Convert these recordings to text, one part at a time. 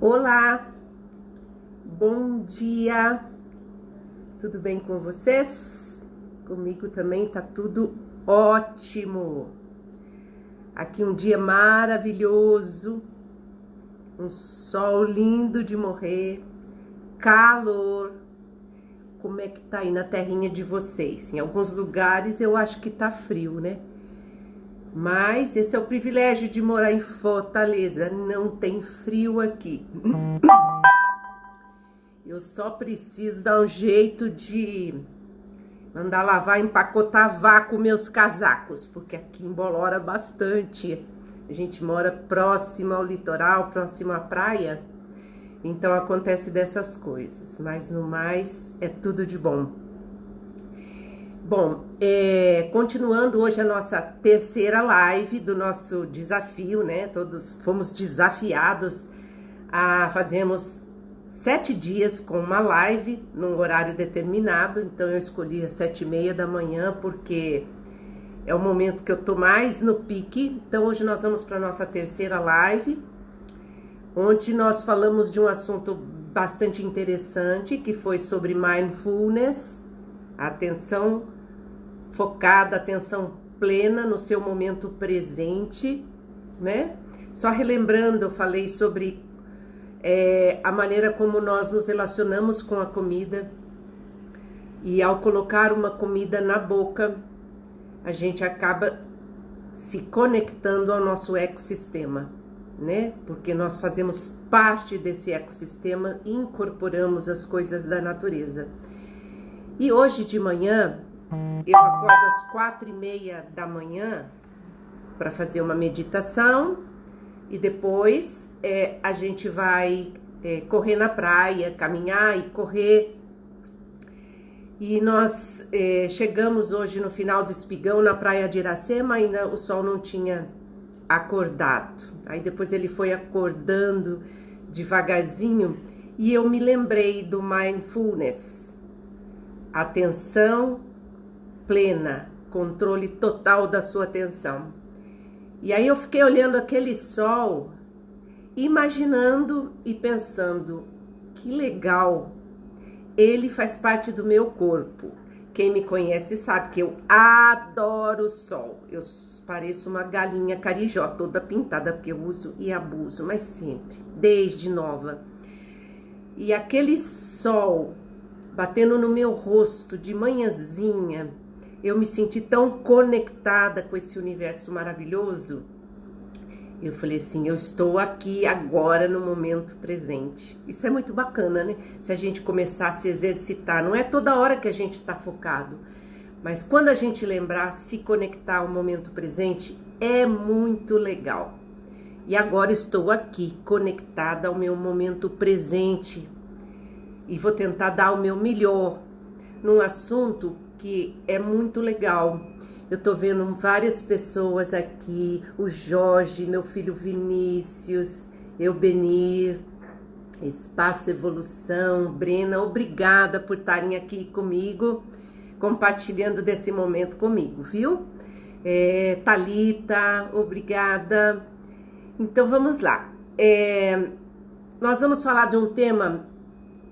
Olá, bom dia, tudo bem com vocês? Comigo também tá tudo ótimo. Aqui um dia maravilhoso, um sol lindo de morrer, calor. Como é que tá aí na terrinha de vocês? Em alguns lugares eu acho que tá frio, né? Mas esse é o privilégio de morar em Fortaleza, não tem frio aqui. Eu só preciso dar um jeito de mandar lavar, empacotar vácuo meus casacos, porque aqui embolora bastante. A gente mora próximo ao litoral, próximo à praia, então acontece dessas coisas. Mas no mais, é tudo de bom. Bom, continuando hoje a nossa terceira live do nosso desafio, né? Todos fomos desafiados a fazermos 7 dias com uma live num horário determinado. Então eu escolhi às 7h30 da manhã porque é o momento que eu tô mais no pique. Então hoje nós vamos para a nossa terceira live, onde nós falamos de um assunto bastante interessante, que foi sobre mindfulness, atenção focada, atenção plena no seu momento presente, né? Só relembrando, eu falei sobre a maneira como nós nos relacionamos com a comida, e ao colocar uma comida na boca, a gente acaba se conectando ao nosso ecossistema, né? Porque nós fazemos parte desse ecossistema e incorporamos as coisas da natureza. E hoje de manhã, eu acordo às 4h30 da manhã para fazer uma meditação e depois a gente vai correr na praia, caminhar e correr. E nós chegamos hoje no final do Espigão, na praia de Iracema, ainda o sol não tinha acordado. Aí depois ele foi acordando devagarzinho e eu me lembrei do mindfulness, atenção plena, controle total da sua atenção. E aí eu fiquei olhando aquele sol, imaginando e pensando, que legal, ele faz parte do meu corpo. Quem me conhece sabe que eu adoro o sol. Eu pareço uma galinha carijó, toda pintada, porque eu uso e abuso, mas sempre, desde nova. E aquele sol batendo no meu rosto de manhãzinha, eu me senti tão conectada com esse universo maravilhoso. Eu falei assim, eu estou aqui agora no momento presente. Isso é muito bacana, né? Se a gente começar a se exercitar, não é toda hora que a gente está focado, mas quando a gente lembrar, se conectar ao momento presente, é muito legal. E agora estou aqui, conectada ao meu momento presente, e vou tentar dar o meu melhor num assunto que é muito legal. Eu tô vendo várias pessoas aqui, o Jorge, meu filho Vinícius, Eubenir, Espaço Evolução, Brena, obrigada por estarem aqui comigo, compartilhando desse momento comigo, viu? Thalita, obrigada. Então vamos lá. Nós vamos falar de um tema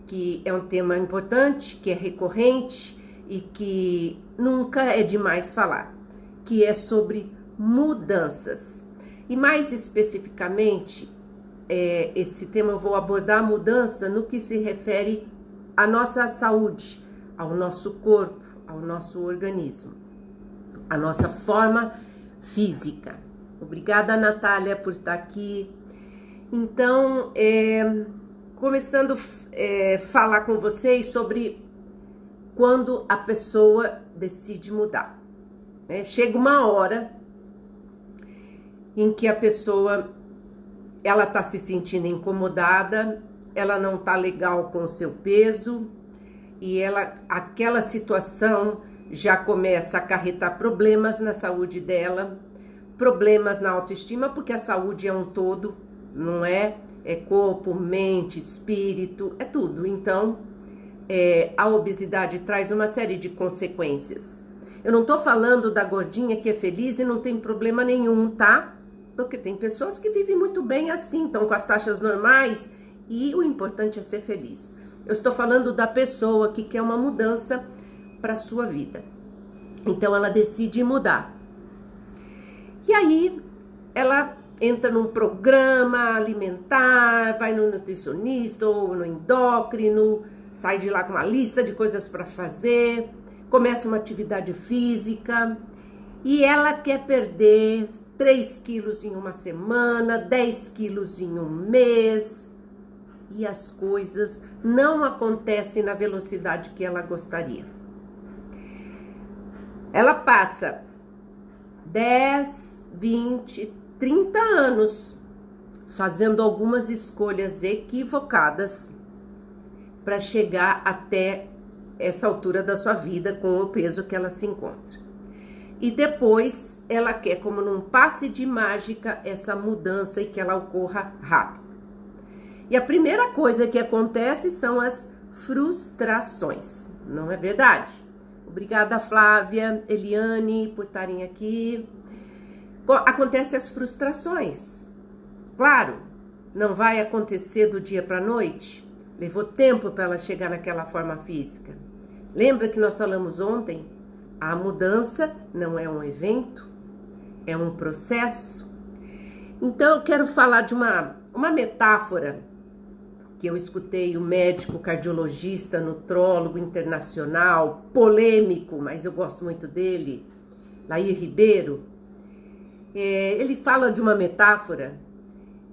que é um tema importante, que é recorrente e que nunca é demais falar, que é sobre mudanças. E mais especificamente, esse tema eu vou abordar a mudança no que se refere à nossa saúde, ao nosso corpo, ao nosso organismo, à nossa forma física. Obrigada, Natália, por estar aqui. Então, começando a falar com vocês sobre quando a pessoa decide mudar, né? Chega uma hora em que a pessoa ela tá se sentindo incomodada, ela não tá legal com o seu peso e aquela situação já começa a acarretar problemas na saúde dela, problemas na autoestima, porque a saúde é um todo, não é? É corpo, mente, espírito, é tudo. Então, a obesidade traz uma série de consequências. Eu não tô falando da gordinha que é feliz e não tem problema nenhum, tá? Porque tem pessoas que vivem muito bem assim, estão com as taxas normais E o importante é ser feliz. Eu estou falando da pessoa que quer uma mudança para a sua vida. Então ela decide mudar. E aí ela entra num programa alimentar, vai no nutricionista ou no endócrino, sai de lá com uma lista de coisas para fazer, começa uma atividade física e ela quer perder 3 quilos em uma semana, 10 quilos em um mês. E as coisas não acontecem na velocidade que ela gostaria. Ela passa 10, 20, 30 anos fazendo algumas escolhas equivocadas para chegar até essa altura da sua vida com o peso que ela se encontra. E depois ela quer, como num passe de mágica, essa mudança e que ela ocorra rápido. E a primeira coisa que acontece são as frustrações, não é verdade? Obrigada, Flávia, Eliane, por estarem aqui. Acontecem as frustrações. Claro, não vai acontecer do dia para a noite. Levou tempo para ela chegar naquela forma física. Lembra que nós falamos ontem? A mudança não é um evento, é um processo. Então eu quero falar de uma metáfora que eu escutei o médico cardiologista, nutrólogo internacional, polêmico, mas eu gosto muito dele, Lair Ribeiro. Ele fala de uma metáfora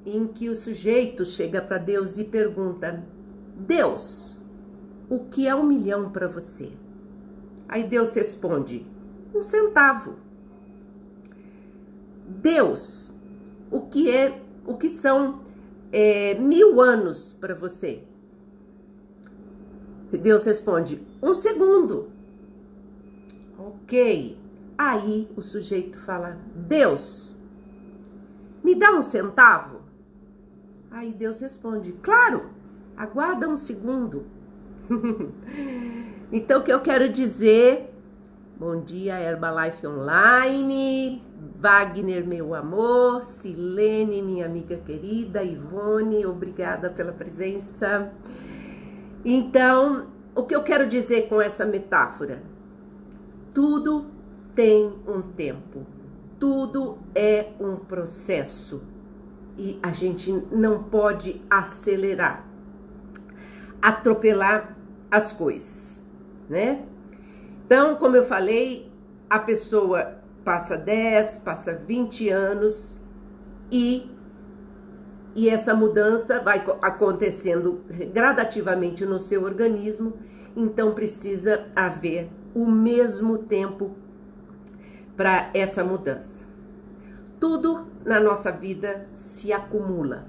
em que o sujeito chega para Deus e pergunta: Deus, o que é 1 milhão para você? Aí Deus responde: 1 centavo. Deus, o que são 1000 anos para você? Deus responde: 1 segundo. Ok. Aí o sujeito fala: Deus, me dá 1 centavo? Aí Deus responde: claro, aguarda 1 segundo. Então o que eu quero dizer? Bom dia, Herbalife Online, Wagner, meu amor, Silene, minha amiga querida, Ivone, obrigada pela presença. Então, o que eu quero dizer com essa metáfora? Tudo tem um tempo, tudo é um processo e a gente não pode acelerar, atropelar as coisas, né? Então, como eu falei, a pessoa passa 10, passa 20 anos e essa mudança vai acontecendo gradativamente no seu organismo, então precisa haver o mesmo tempo para essa mudança. Tudo na nossa vida se acumula,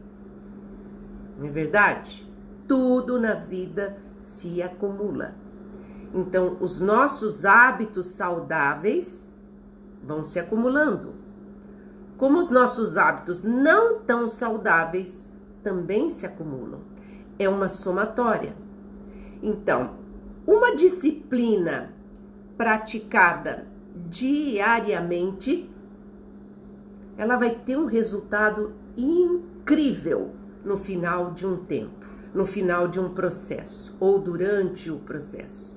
não é verdade? Tudo na vida se acumula. Então, os nossos hábitos saudáveis vão se acumulando. Como os nossos hábitos não tão saudáveis também se acumulam. É uma somatória. Então, uma disciplina praticada diariamente, ela vai ter um resultado incrível no final de um tempo, no final de um processo ou durante o processo.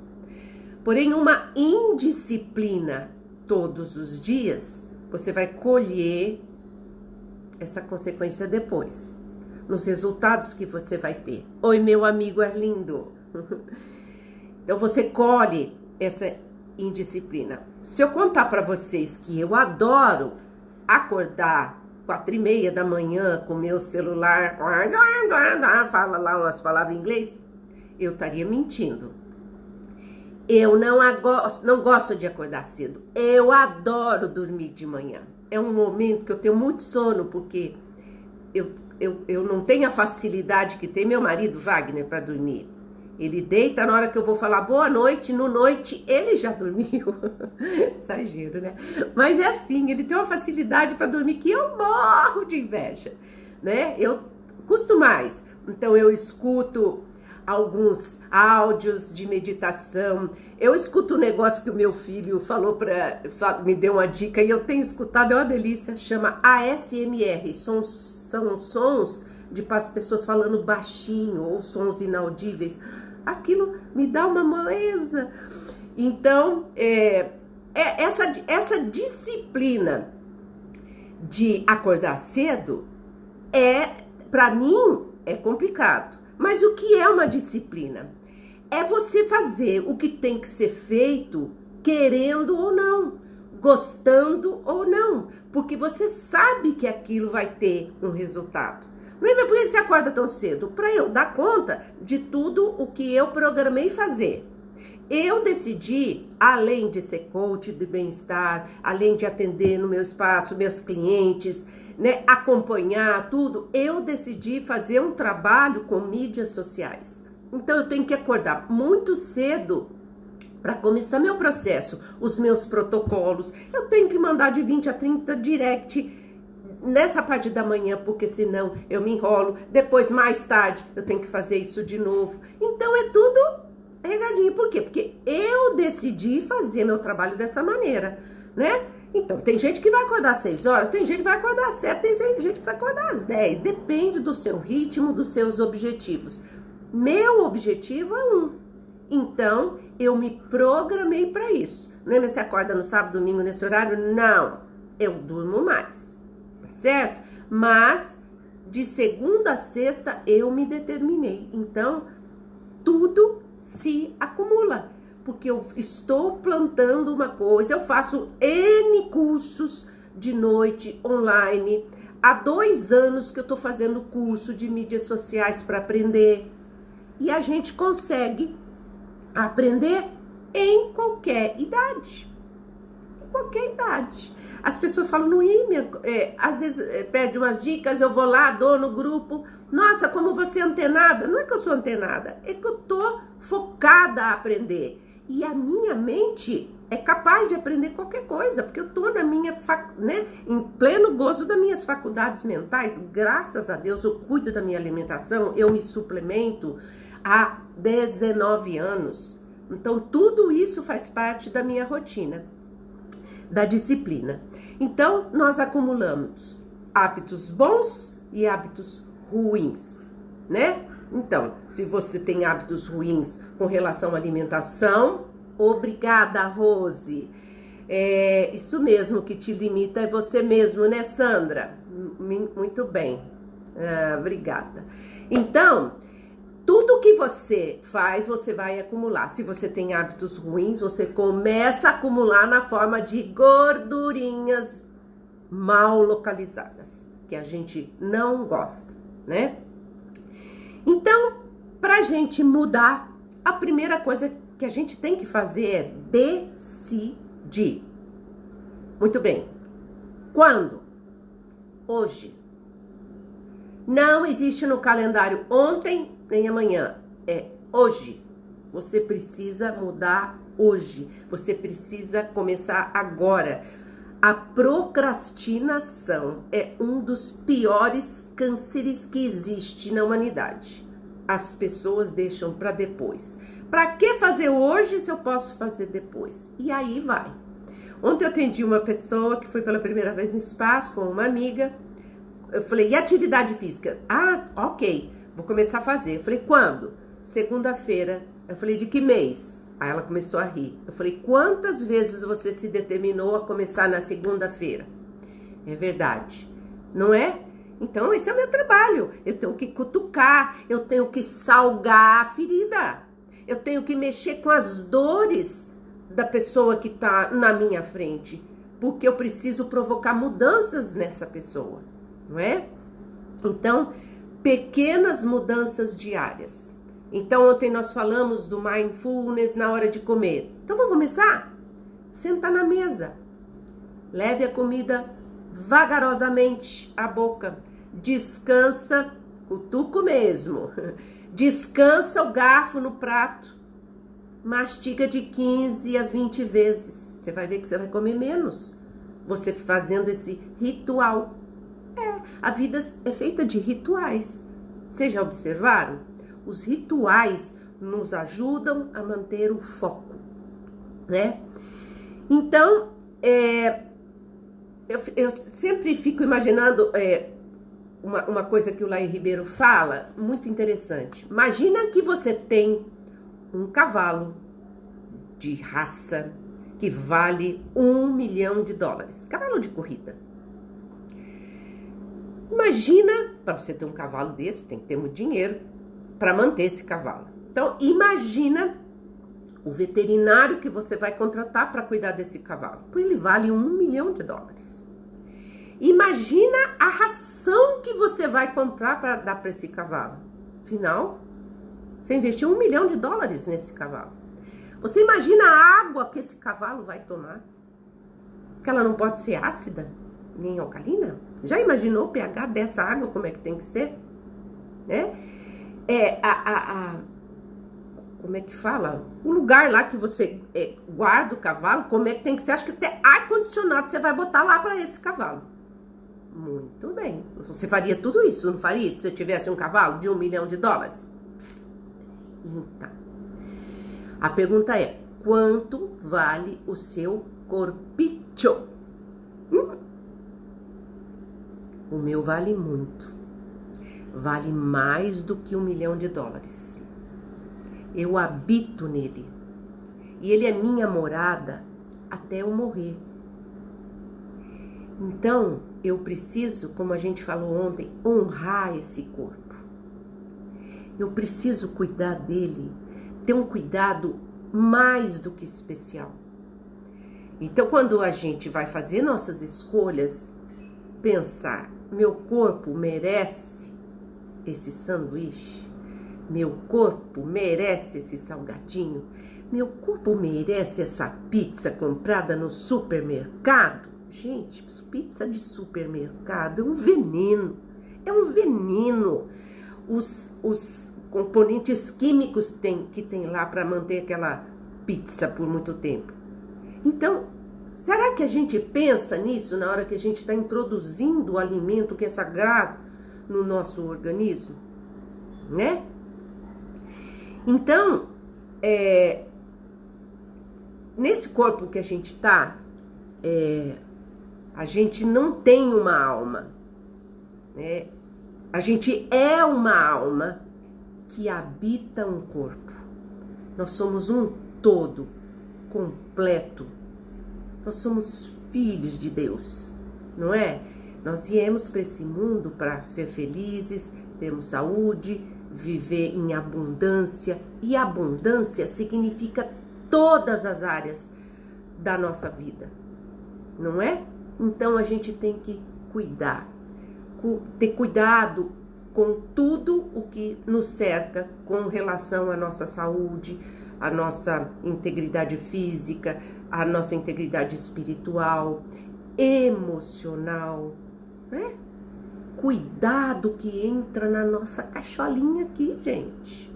Porém, uma indisciplina todos os dias, você vai colher essa consequência depois, nos resultados que você vai ter. Oi, meu amigo Arlindo. Então, você colhe essa indisciplina. Se eu contar para vocês que eu adoro acordar 4:30 da manhã com meu celular, fala lá umas palavras em inglês, eu estaria mentindo. Eu não gosto de acordar cedo. Eu adoro dormir de manhã. É um momento que eu tenho muito sono, porque eu não tenho a facilidade que tem meu marido Wagner para dormir. Ele deita na hora que eu vou falar boa noite, no noite ele já dormiu. Exagero, né? Mas é assim, ele tem uma facilidade para dormir que eu morro de inveja, né? Eu custo mais. Então eu escuto alguns áudios de meditação. Eu escuto um negócio que o meu filho me deu uma dica e eu tenho escutado, é uma delícia, chama ASMR. São sons de pessoas falando baixinho ou sons inaudíveis. Aquilo me dá uma moleza. Então, essa disciplina de acordar cedo para mim, é complicado. Mas o que é uma disciplina? É você fazer o que tem que ser feito, querendo ou não, gostando ou não, porque você sabe que aquilo vai ter um resultado. Mas por que você acorda tão cedo? Para eu dar conta de tudo o que eu programei fazer. Eu decidi, além de ser coach de bem-estar, além de atender no meu espaço, meus clientes, né, acompanhar tudo, eu decidi fazer um trabalho com mídias sociais. Então eu tenho que acordar muito cedo para começar meu processo, os meus protocolos. Eu tenho que mandar de 20 a 30 direct nessa parte da manhã, porque senão eu me enrolo. Depois, mais tarde, eu tenho que fazer isso de novo. Então é tudo regadinho. Por quê? Porque eu decidi fazer meu trabalho dessa maneira, né? Então, tem gente que vai acordar às 6 horas, tem gente que vai acordar às 7, tem gente que vai acordar às 10. Depende do seu ritmo, dos seus objetivos. Meu objetivo é um. Então, eu me programei para isso. Não é você acorda no sábado, domingo, nesse horário? Não. Eu durmo mais, tá certo? Mas, de segunda a sexta, eu me determinei. Então, tudo se acumula, porque eu estou plantando uma coisa, eu faço N cursos de noite online, há 2 anos que eu estou fazendo curso de mídias sociais para aprender, e a gente consegue aprender em qualquer idade. Em qualquer idade. As pessoas falam no e-mail, às vezes pede umas dicas, eu vou lá, dou no grupo. Nossa, como você é antenada. Não é que eu sou antenada, é que eu tô focada a aprender. E a minha mente é capaz de aprender qualquer coisa, porque eu tô na minha, em pleno gozo das minhas faculdades mentais. Graças a Deus, eu cuido da minha alimentação, eu me suplemento há 19 anos. Então, tudo isso faz parte da minha rotina, da disciplina. Então, nós acumulamos hábitos bons e hábitos ruins, né? Então, se você tem hábitos ruins com relação à alimentação, obrigada, Rose. Isso mesmo que te limita é você mesmo, né, Sandra? Muito bem. Obrigada. Então, tudo que você faz, você vai acumular. Se você tem hábitos ruins, você começa a acumular na forma de gordurinhas mal localizadas, que a gente não gosta, né? Então, pra gente mudar, a primeira coisa que a gente tem que fazer é decidir. Muito bem. Quando? Hoje. Não existe no calendário ontem nem amanhã. É hoje. Você precisa mudar hoje. Você precisa começar agora. A procrastinação é um dos piores cânceres que existe na humanidade. As pessoas deixam para depois. Para que fazer hoje se eu posso fazer depois? E aí vai. Ontem eu atendi uma pessoa que foi pela primeira vez no espaço com uma amiga. Eu falei, e atividade física? Ah, ok, vou começar a fazer. Eu falei, quando? Segunda-feira. Eu falei, de que mês? Aí ela começou a rir. Eu falei, quantas vezes você se determinou a começar na segunda-feira? É verdade, não é? Então esse é o meu trabalho. Eu tenho que cutucar, eu tenho que salgar a ferida. Eu tenho que mexer com as dores da pessoa que está na minha frente. Porque eu preciso provocar mudanças nessa pessoa, não é? Então, pequenas mudanças diárias. Então, ontem nós falamos do mindfulness na hora de comer. Então, vamos começar? Senta na mesa. Leve a comida vagarosamente à boca. Descansa, cutuco mesmo. Descansa o garfo no prato. Mastiga de 15 a 20 vezes. Você vai ver que você vai comer menos. Você fazendo esse ritual. A vida é feita de rituais. Vocês já observaram? Os rituais nos ajudam a manter o foco, né? Então, eu sempre fico imaginando uma coisa que o Laí Ribeiro fala, muito interessante. Imagina que você tem um cavalo de raça que vale US$1 milhão, cavalo de corrida. Imagina, para você ter um cavalo desse, tem que ter muito dinheiro para manter esse cavalo. Então, imagina o veterinário que você vai contratar para cuidar desse cavalo. Ele vale US$1 milhão. Imagina a ração que você vai comprar para dar para esse cavalo. Afinal, você investiu US$1 milhão nesse cavalo. Você imagina a água que esse cavalo vai tomar? Que ela não pode ser ácida, nem alcalina? Já imaginou o pH dessa água, como é que tem que ser? Né? Como é que fala? O lugar lá que você guarda o cavalo, como é que tem que ser? Acho que até ar-condicionado você vai botar lá para esse cavalo. Muito bem. Você faria tudo isso, não faria? Se você tivesse um cavalo de US$1 milhão? Então, a pergunta é, quanto vale o seu corpicho? O meu vale muito. Vale mais do que US$1 milhão. Eu habito nele. E ele é minha morada até eu morrer. Então, eu preciso, como a gente falou ontem, honrar esse corpo. Eu preciso cuidar dele, ter um cuidado mais do que especial. Então, quando a gente vai fazer nossas escolhas, pensar, meu corpo merece esse sanduíche? Meu corpo merece esse salgadinho? Meu corpo merece essa pizza comprada no supermercado? Gente, pizza de supermercado é um veneno. É um veneno. Os componentes químicos que tem lá para manter aquela pizza por muito tempo. Então, será que a gente pensa nisso na hora que a gente está introduzindo o alimento que é sagrado no nosso organismo? Né? Então, nesse corpo que a gente está, a gente não tem uma alma, né? A gente é uma alma que habita um corpo. Nós somos um todo, completo. Nós somos filhos de Deus, não é? Nós viemos para esse mundo para ser felizes, termos saúde, viver em abundância. E abundância significa todas as áreas da nossa vida, não é? Então a gente tem que cuidar, ter cuidado com tudo o que nos cerca com relação à nossa saúde, à nossa integridade física, à nossa integridade espiritual, emocional, né? Cuidado que entra na nossa cacholinha aqui, gente.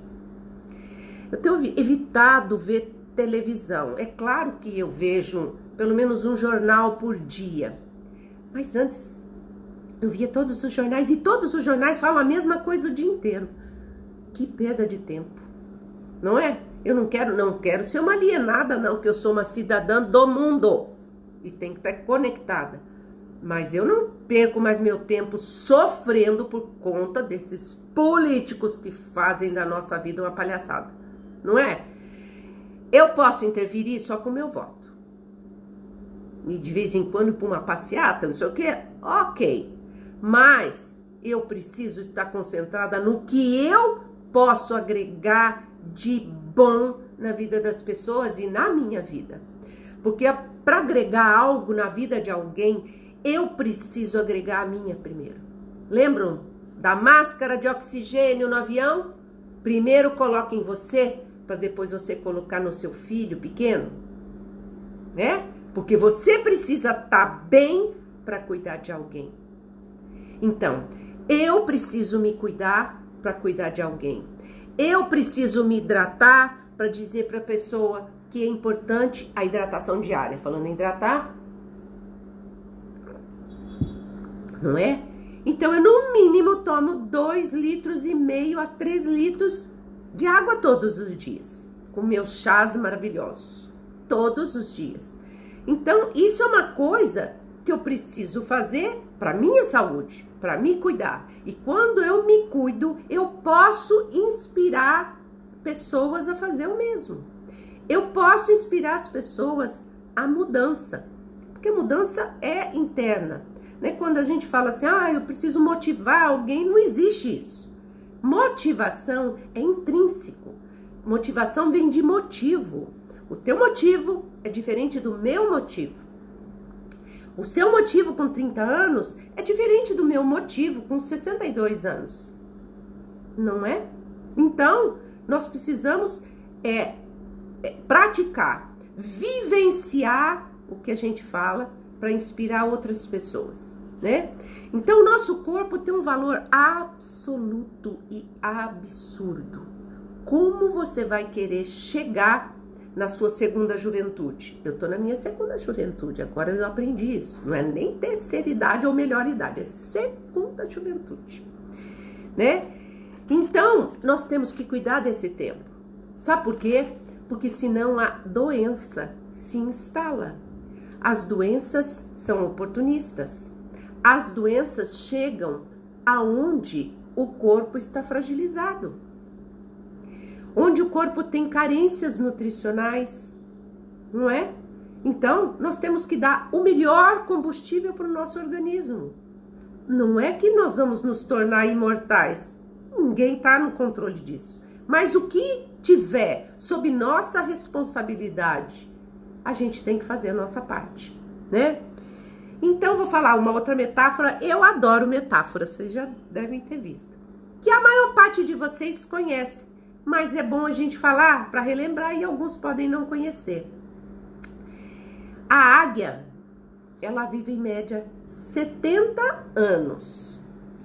Eu tenho evitado ver televisão. É claro que eu vejo pelo menos um jornal por dia. Mas antes eu via todos os jornais e todos os jornais falam a mesma coisa o dia inteiro. Que perda de tempo, não é? Eu não quero ser uma alienada, não, que eu sou uma cidadã do mundo e tenho que estar conectada. Mas eu não perco mais meu tempo sofrendo por conta desses políticos que fazem da nossa vida uma palhaçada, não é? Eu posso interferir só com o meu voto. E de vez em quando para uma passeata, não sei o quê, ok. Mas eu preciso estar concentrada no que eu posso agregar de bom na vida das pessoas e na minha vida. Porque para agregar algo na vida de alguém, eu preciso agregar a minha primeiro. Lembram da máscara de oxigênio no avião? Primeiro coloque em você, para depois você colocar no seu filho pequeno, né? Porque você precisa estar bem para cuidar de alguém. Então, eu preciso me cuidar para cuidar de alguém. Eu preciso me hidratar para dizer para a pessoa que é importante a hidratação diária. Falando em hidratar, não é? Então, eu no mínimo tomo 2,5 litros a 3 litros de água todos os dias. Com meus chás maravilhosos. Todos os dias. Então, isso é uma coisa que eu preciso fazer para minha saúde, para me cuidar. E quando eu me cuido, eu posso inspirar pessoas a fazer o mesmo. Eu posso inspirar as pessoas à mudança, porque mudança é interna, né? Quando a gente fala assim, eu preciso motivar alguém, não existe isso. Motivação é intrínseco. Motivação vem de motivo. O teu motivo é diferente do meu motivo. O seu motivo com 30 anos é diferente do meu motivo com 62 anos. Não é? Então, nós precisamos praticar, vivenciar o que a gente fala para inspirar outras pessoas, né? Então, o nosso corpo tem um valor absoluto e absurdo. Como você vai querer chegar na sua segunda juventude? Eu tô na minha segunda juventude, agora eu aprendi isso. Não é nem terceira idade ou melhor idade, é segunda juventude, né? Então, nós temos que cuidar desse tempo. Sabe por quê? Porque senão a doença se instala. As doenças são oportunistas. As doenças chegam aonde o corpo está fragilizado, onde o corpo tem carências nutricionais, não é? Então, nós temos que dar o melhor combustível para o nosso organismo. Não é que nós vamos nos tornar imortais. Ninguém está no controle disso. Mas o que tiver sob nossa responsabilidade, a gente tem que fazer a nossa parte, né? Então, vou falar uma outra metáfora. Eu adoro metáforas, vocês já devem ter visto. Que a maior parte de vocês conhece. Mas é bom a gente falar para relembrar e alguns podem não conhecer. A águia, ela vive em média 70 anos.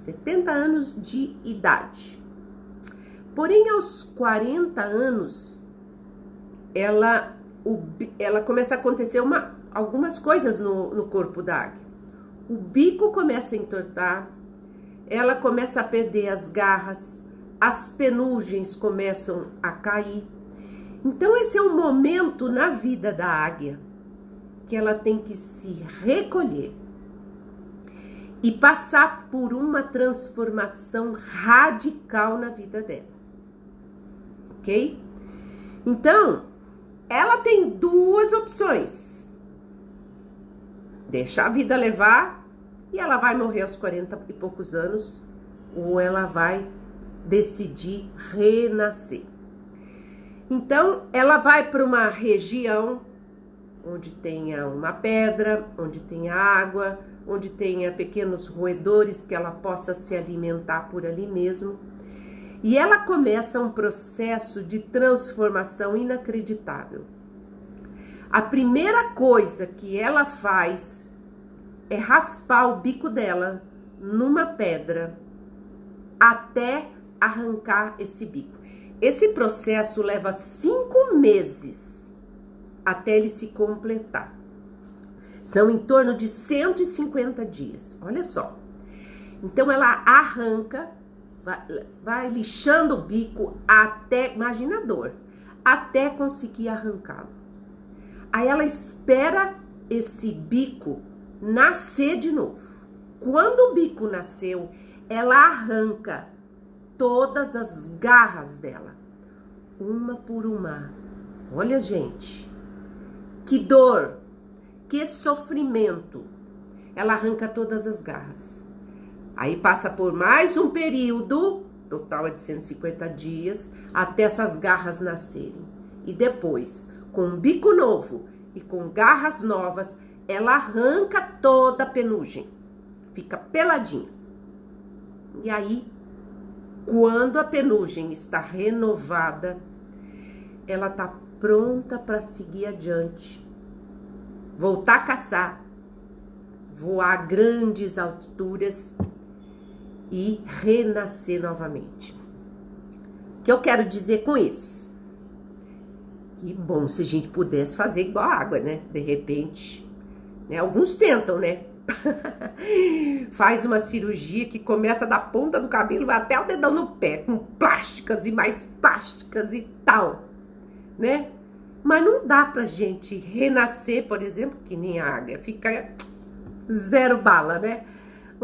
70 anos de idade. Porém, aos 40 anos, ela começa a acontecer algumas coisas no corpo da águia. O bico começa a entortar, ela começa a perder as garras, as penugens começam a cair. Então, esse é um momento na vida da águia que ela tem que se recolher e passar por uma transformação radical na vida dela. Ok? Então, ela tem duas opções. Deixar a vida levar e ela vai morrer aos 40 e poucos anos, ou ela vai decidir renascer. Então, ela vai para uma região onde tenha uma pedra, onde tenha água, onde tenha pequenos roedores que ela possa se alimentar por ali mesmo. E ela começa um processo de transformação inacreditável. A primeira coisa que ela faz é raspar o bico dela numa pedra até arrancar esse bico. Esse processo leva 5 meses até ele se completar. São em torno de 150 dias, olha só. Então ela arranca, vai lixando o bico até, imagina a dor, até conseguir arrancá-lo. Aí ela espera esse bico nascer de novo. Quando o bico nasceu, ela arranca todas as garras dela, uma por uma. Olha, gente, que dor, que sofrimento. Ela arranca todas as garras. Aí passa por mais um período, total é de 150 dias, até essas garras nascerem. E depois, com um bico novo e com garras novas, ela arranca toda a penugem. Fica peladinha. E aí, quando a penugem está renovada, ela está pronta para seguir adiante. Voltar a caçar, voar a grandes alturas e renascer novamente. O que eu quero dizer com isso? Que bom se a gente pudesse fazer igual a água, né? De repente, né? Alguns tentam, né? Faz uma cirurgia que começa da ponta do cabelo, vai até o dedão no pé, com plásticas e mais plásticas e tal, né? Mas não dá pra gente renascer, por exemplo, que nem a águia, fica 0 bala, né?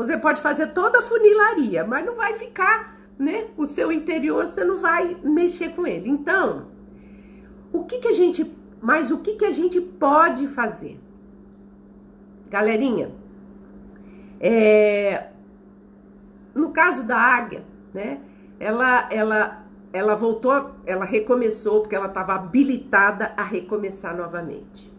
Você pode fazer toda a funilaria, mas não vai ficar, né? O seu interior, você não vai mexer com ele. Então, o que a gente pode fazer? Galerinha, no caso da águia, né? Ela voltou, ela recomeçou porque ela estava habilitada a recomeçar novamente.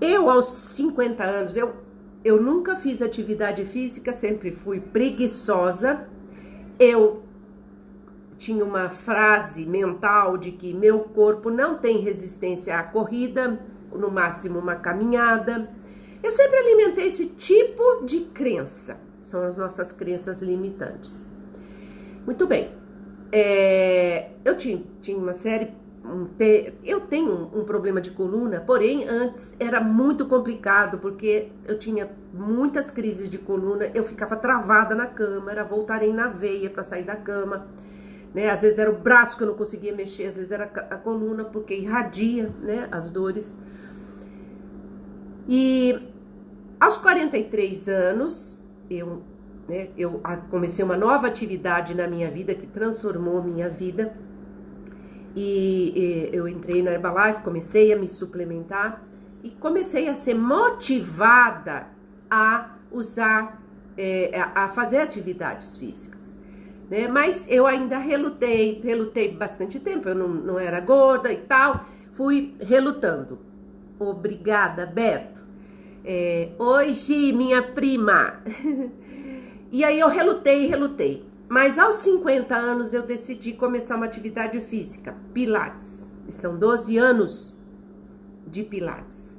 Eu, aos 50 anos, eu nunca fiz atividade física, sempre fui preguiçosa. Eu tinha uma frase mental de que meu corpo não tem resistência à corrida, no máximo uma caminhada. Eu sempre alimentei esse tipo de crença. São as nossas crenças limitantes. Muito bem. Eu tinha uma série... Eu tenho um problema de coluna, porém antes era muito complicado, porque eu tinha muitas crises de coluna, eu ficava travada na cama, era voltarem na veia para sair da cama, né? Às vezes era o braço que eu não conseguia mexer, às vezes era a coluna, porque irradia, né, as dores. E aos 43 anos, eu comecei uma nova atividade na minha vida, que transformou minha vida. E eu entrei na Herbalife, comecei a me suplementar e comecei a ser motivada a usar, a fazer atividades físicas, né? Mas eu ainda relutei bastante tempo, eu não era gorda e tal, fui relutando. Obrigada, Beto. Hoje, minha prima. E aí eu relutei. Mas aos 50 anos eu decidi começar uma atividade física, Pilates. E são 12 anos de Pilates.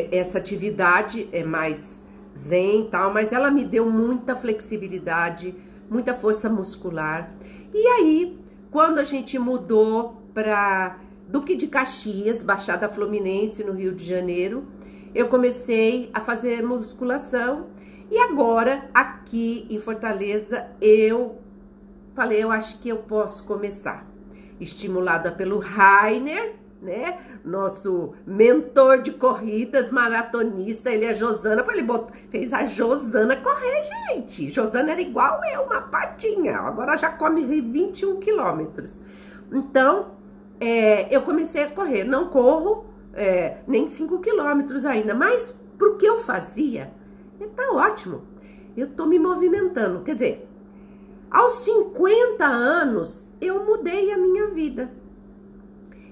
Essa atividade é mais zen e tal, mas ela me deu muita flexibilidade, muita força muscular. E aí, quando a gente mudou para Duque de Caxias, Baixada Fluminense, no Rio de Janeiro, eu comecei a fazer musculação. E agora, aqui em Fortaleza, eu falei, eu acho que eu posso começar. Estimulada pelo Rainer, né? Nosso mentor de corridas, maratonista, ele é Josana, ele fez a Josana correr, gente. Josana era igual eu, uma patinha, agora já come 21 quilômetros. Então, eu comecei a correr, não corro nem 5 quilômetros ainda, mas pro que eu fazia... Tá ótimo, eu tô me movimentando, quer dizer, aos 50 anos eu mudei a minha vida,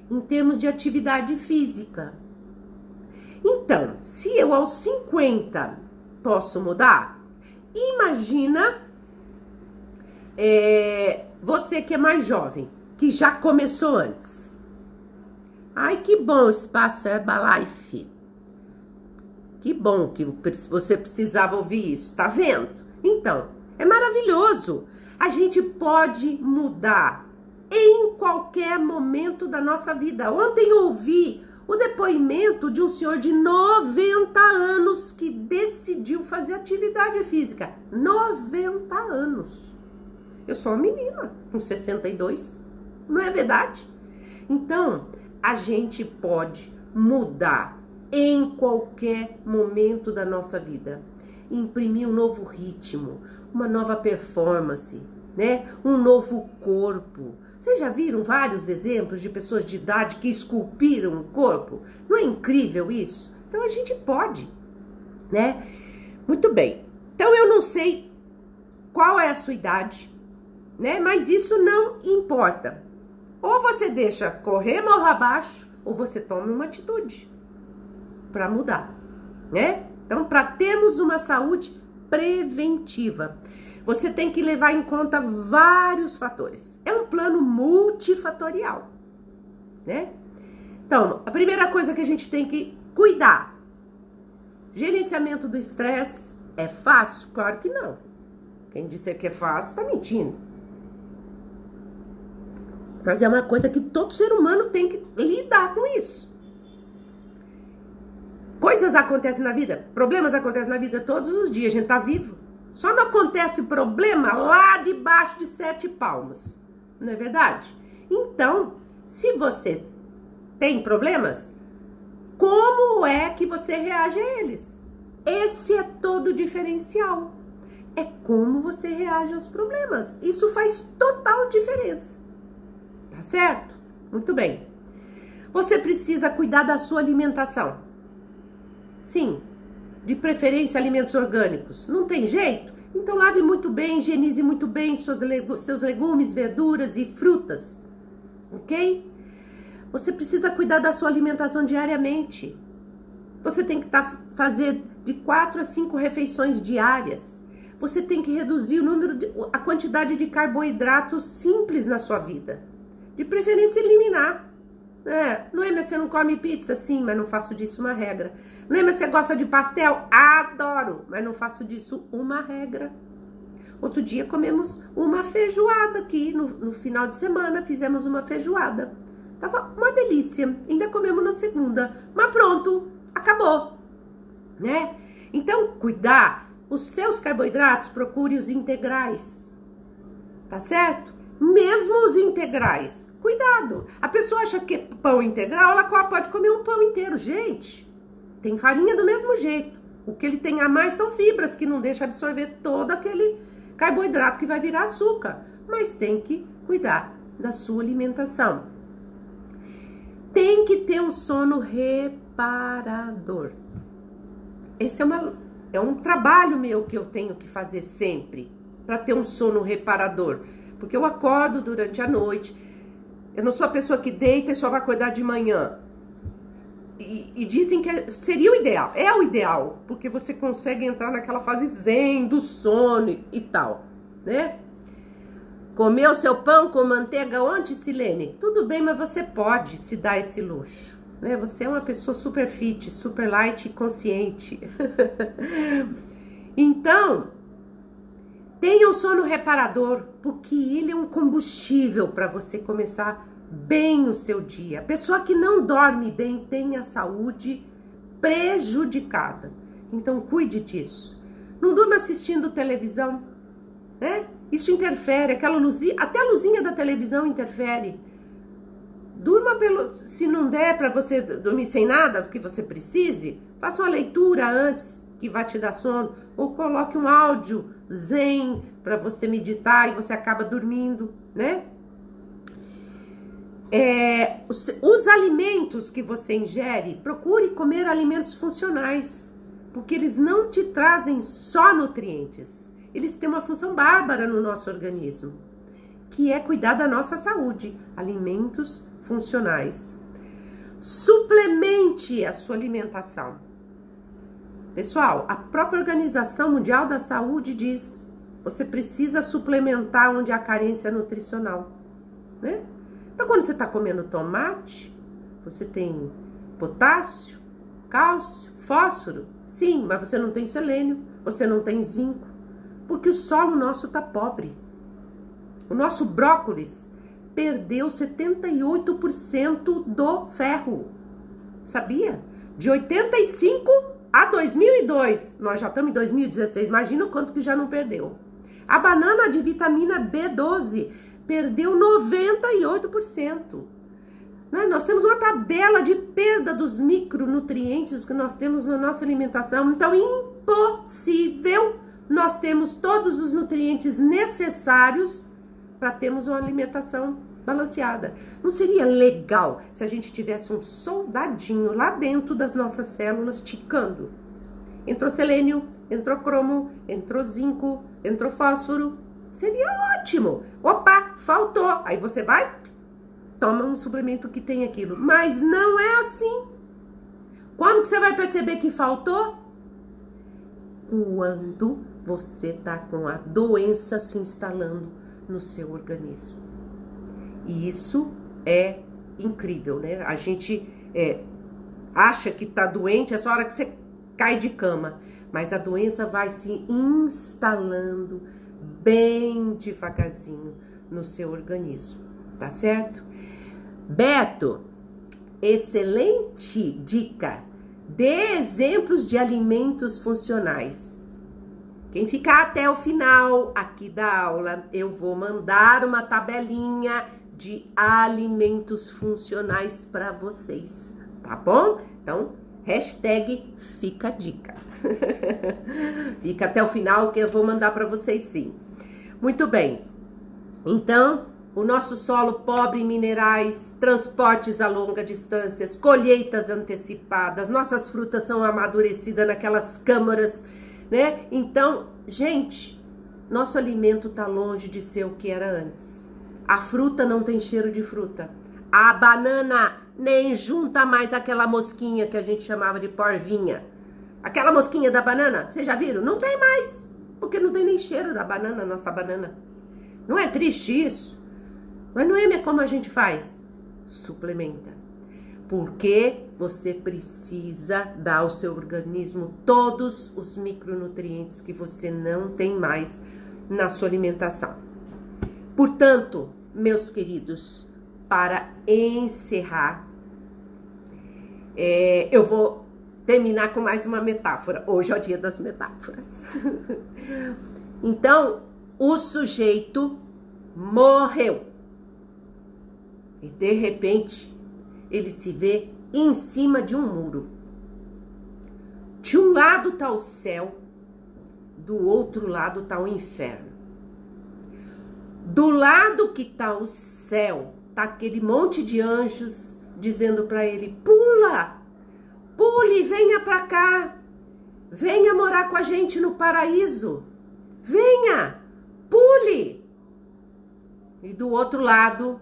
em termos de atividade física. Então, se eu aos 50 posso mudar, imagina você que é mais jovem, que já começou antes. Ai, que bom o espaço Herbalife. Que bom que você precisava ouvir isso, tá vendo? Então, é maravilhoso. A gente pode mudar em qualquer momento da nossa vida. Ontem eu ouvi o depoimento de um senhor de 90 anos que decidiu fazer atividade física. 90 anos. Eu sou uma menina com 62. Não é verdade? Então, a gente pode mudar em qualquer momento da nossa vida, imprimir um novo ritmo, uma nova performance, né? Um novo corpo. Vocês já viram vários exemplos de pessoas de idade que esculpiram o corpo? Não é incrível isso? Então a gente pode, né? Muito bem. Então eu não sei qual é a sua idade, né? Mas isso não importa. Ou você deixa correr morro abaixo, ou você toma uma atitude para mudar, né? Então, para termos uma saúde preventiva, você tem que levar em conta vários fatores. É um plano multifatorial, né? Então, a primeira coisa que a gente tem que cuidar, gerenciamento do estresse. É fácil? Claro que não. Quem disser que é fácil tá mentindo. Mas é uma coisa que todo ser humano tem que lidar com isso. Coisas acontecem na vida, problemas acontecem na vida todos os dias, a gente tá vivo. Só não acontece problema lá debaixo de 7 palmos, não é verdade? Então, se você tem problemas, como é que você reage a eles? esse é todo o diferencial. É como você reage aos problemas. Isso faz total diferença. Tá certo? Muito bem. Você precisa cuidar da sua alimentação. Sim, de preferência alimentos orgânicos. Não tem jeito? Então lave muito bem, higienize muito bem seus legumes, verduras e frutas. Ok? Você precisa cuidar da sua alimentação diariamente. Você tem que fazer de 4 a 5 refeições diárias. Você tem que reduzir a quantidade de carboidratos simples na sua vida. De preferência eliminar. Noêmia, você não come pizza? Sim, mas não faço disso uma regra. Noêmia, você gosta de pastel? Adoro, mas não faço disso uma regra. Outro dia comemos uma feijoada aqui, no final de semana fizemos uma feijoada. Tava uma delícia, ainda comemos na segunda, mas pronto, acabou, né? Então, cuidar, os seus carboidratos, procure os integrais, tá certo? Mesmo os integrais, cuidado. A pessoa acha que pão integral, ela pode comer um pão inteiro. Gente, tem farinha do mesmo jeito. O que ele tem a mais são fibras, que não deixa absorver todo aquele carboidrato que vai virar açúcar. Mas tem que cuidar da sua alimentação. Tem que ter um sono reparador. Esse é um trabalho meu que eu tenho que fazer sempre, para ter um sono reparador. Porque eu acordo durante a noite, eu não sou a pessoa que deita e só vai acordar de manhã. E dizem que seria o ideal, é o ideal, porque você consegue entrar naquela fase zen do sono e tal, né? Comer o seu pão com manteiga ontem, Silene? Tudo bem, mas você pode se dar esse luxo, né? Você é uma pessoa super fit, super light e consciente. Então, tenha um sono reparador, porque ele é um combustível para você começar bem o seu dia. A pessoa que não dorme bem tem a saúde prejudicada. Então, cuide disso. Não durma assistindo televisão, né? Isso interfere, aquela luzinha, até a luzinha da televisão interfere. Durma se não der para você dormir sem nada que você precise, faça uma leitura antes que vai te dar sono, ou coloque um áudio zen para você meditar e você acaba dormindo, né? Os alimentos que você ingere, procure comer alimentos funcionais, porque eles não te trazem só nutrientes. Eles têm uma função bárbara no nosso organismo, que é cuidar da nossa saúde. Alimentos funcionais. Suplemente a sua alimentação. Pessoal, a própria Organização Mundial da Saúde diz: você precisa suplementar onde há carência nutricional, né? Então, quando você está comendo tomate, você tem potássio, cálcio, fósforo. Sim, mas você não tem selênio, você não tem zinco. Porque o solo nosso está pobre. O nosso brócolis perdeu 78% do ferro. Sabia? De 85 a 2002. Nós já estamos em 2016. Imagina o quanto que já não perdeu. A banana de vitamina B12 perdeu 98%. Nós temos uma tabela de perda dos micronutrientes que nós temos na nossa alimentação. Então, impossível nós temos todos os nutrientes necessários para termos uma alimentação balanceada. Não seria legal se a gente tivesse um soldadinho lá dentro das nossas células ticando? Entrou selênio, entrou cromo, entrou zinco, entrou fósforo. Seria ótimo. Opa, faltou. Aí você vai, toma um suplemento que tem aquilo. Mas não é assim. Quando que você vai perceber que faltou? Quando você tá com a doença se instalando no seu organismo. E isso é incrível, né? A gente acha que tá doente, é só a hora que você cai de cama. Mas a doença vai se instalando bem devagarzinho no seu organismo, tá certo? Beto, excelente dica. Dê exemplos de alimentos funcionais. Quem ficar até o final aqui da aula, eu vou mandar uma tabelinha de alimentos funcionais para vocês, tá bom? Então, Hashtag fica a dica. Fica até o final que eu vou mandar para vocês sim. Muito bem. Então, o nosso solo pobre em minerais, transportes a longa distância, colheitas antecipadas, nossas frutas são amadurecidas naquelas câmaras, né? Então, gente, nosso alimento tá longe de ser o que era antes. A fruta não tem cheiro de fruta. A banana nem junta mais aquela mosquinha que a gente chamava de porvinha. Aquela mosquinha da banana, vocês já viram? Não tem mais, porque não tem nem cheiro da banana, nossa banana. Não é triste isso? Mas não é como a gente faz? Suplementa. Porque você precisa dar ao seu organismo todos os micronutrientes que você não tem mais na sua alimentação. Portanto, meus queridos, para encerrar, eu vou terminar com mais uma metáfora. Hoje é o dia das metáforas. Então, o sujeito morreu. E de repente, ele se vê em cima de um muro. De um lado está o céu, do outro lado está o inferno. Do lado que está o céu, está aquele monte de anjos dizendo para ele: pula, pule, venha para cá, venha morar com a gente no paraíso, venha, pule. E do outro lado,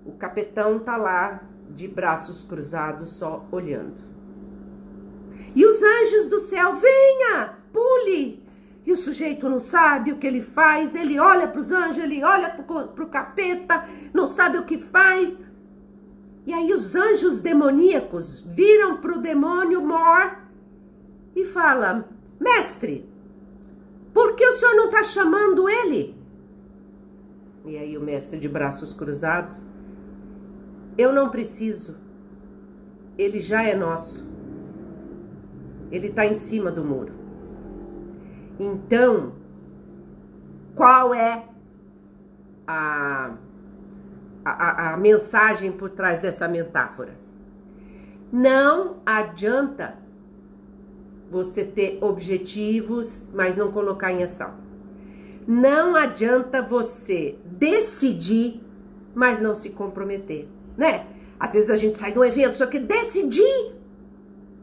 o capitão tá lá de braços cruzados, só olhando. E os anjos do céu: venha, pule. E o sujeito não sabe o que ele faz, ele olha para os anjos, ele olha para o capeta, não sabe o que faz. E aí os anjos demoníacos viram para o demônio mor e falam: mestre, por que o senhor não está chamando ele? E aí o mestre de braços cruzados: eu não preciso, ele já é nosso, ele está em cima do muro. Então, qual é a mensagem por trás dessa metáfora? Não adianta você ter objetivos, mas não colocar em ação. Não adianta você decidir, mas não se comprometer, né? Às vezes a gente sai de um evento, só que decidir,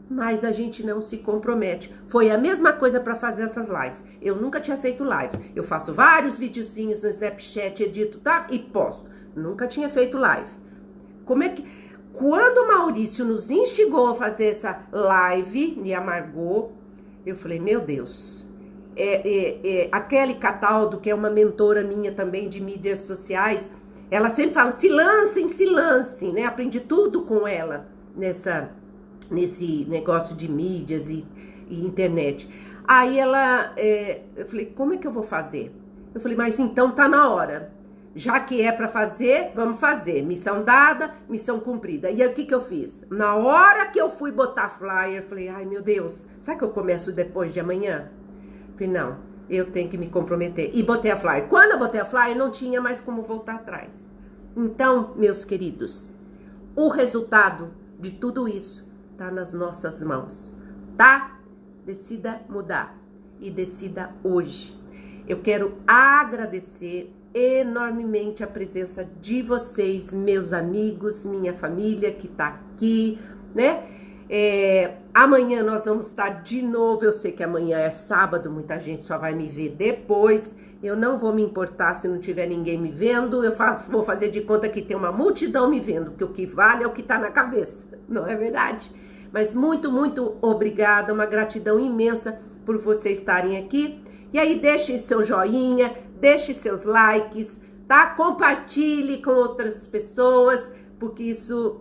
mas a gente não se compromete. Foi a mesma coisa para fazer essas lives. Eu nunca tinha feito live. Eu faço vários videozinhos no Snapchat, edito, tá? E posto. Nunca tinha feito live. Como é que... Quando o Maurício nos instigou a fazer essa live, me amargou, eu falei: meu Deus. A Kelly Cataldo, que é uma mentora minha também de mídias sociais, ela sempre fala: se lancem, né? Aprendi tudo com ela nesse negócio de mídias e internet. Aí eu falei: como é que eu vou fazer? Eu falei: mas então tá na hora. Já que é para fazer, vamos fazer. Missão dada, missão cumprida. E aí o que eu fiz? Na hora que eu fui botar flyer, eu falei: ai meu Deus, será que eu começo depois de amanhã? Eu falei: não, eu tenho que me comprometer. E botei a flyer. Quando eu botei a flyer, não tinha mais como voltar atrás. Então, meus queridos, o resultado de tudo isso tá nas nossas mãos, tá? Decida mudar e decida hoje. Eu quero agradecer enormemente a presença de vocês, meus amigos, minha família que tá aqui, né? Amanhã nós vamos estar de novo. Eu sei que amanhã é sábado, muita gente só vai me ver depois. Eu não vou me importar se não tiver ninguém me vendo. Vou fazer de conta que tem uma multidão me vendo, porque o que vale é o que tá na cabeça, não é verdade? Mas muito, muito obrigada, uma gratidão imensa por vocês estarem aqui. E aí deixem seu joinha, deixem seus likes, tá? Compartilhe com outras pessoas, porque isso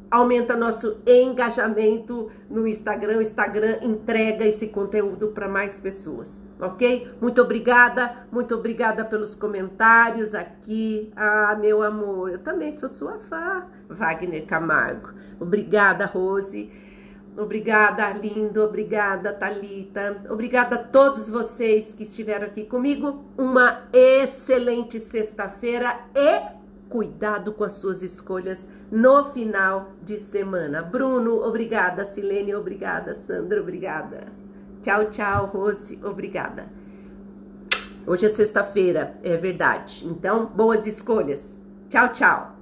aumenta nosso engajamento no Instagram. O Instagram entrega esse conteúdo para mais pessoas, ok? Muito obrigada pelos comentários aqui. Ah, meu amor, eu também sou sua fã, Wagner Camargo. Obrigada, Rose. Obrigada, Arlindo. Obrigada, Thalita. Obrigada a todos vocês que estiveram aqui comigo. Uma excelente sexta-feira e cuidado com as suas escolhas no final de semana. Bruno, obrigada. Silene, obrigada. Sandra, obrigada. Tchau, tchau. Rose, obrigada. Hoje é sexta-feira, é verdade. Então, boas escolhas. Tchau, tchau.